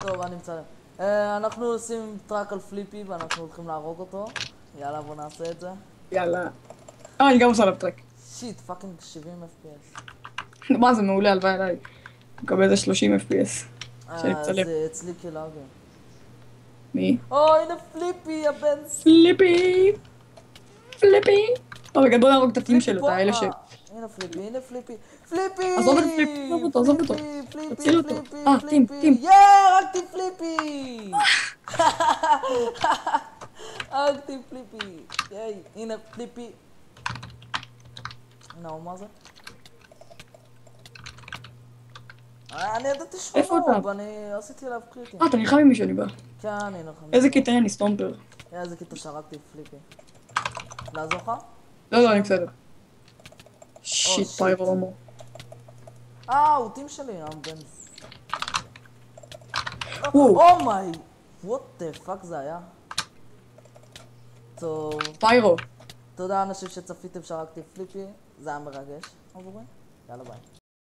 טוב, אני מצלם. אנחנו עושים טראק על פליפי ואנחנו הולכים להרוג אותו. יאללה, בוא נעשה את זה. יאללה. אני גם עושה עליו טרק. שיט, פאקינג 70 FPS. מה זה מעולה, הלוואי עליי. מקבל איזה 30 FPS. שאני מצלם. זה אצלי כלאגר. מי? הנה פליפי, הבן פליפי! פליפי! טוב, רגע, בוא נהרוג את הטים שלו, את האלה ש... הנה פליפי, הנה פליפי. פליפי! עזוב את פליפי, עזוב אותו. פליפי, תציל אותו. פליפי, טים, פליפי. טים. הרגתי פליפי! הרגתי פליפי. ייי, הנה פליפי. הנה, הוא מה זה? אני ידעתי שהוא איפה אתה? נוב, אני עשיתי עליו קריטים. אתה נלחם עם מישהו, אני בא. כן, אני נלחם. איזה קטע אני סטומפר. איזה קטע שרקתי פליפי. לעזור לך? לא, אני בסדר. שיט, פיירו הומו. הוא טים שלי, בן. וואו, אומיי! וואט דה פאק זה היה? טוב, פיירו. תודה אנשים שצפיתם שרקתי פליפי, זה היה מרגש עבורי. יאללה ביי.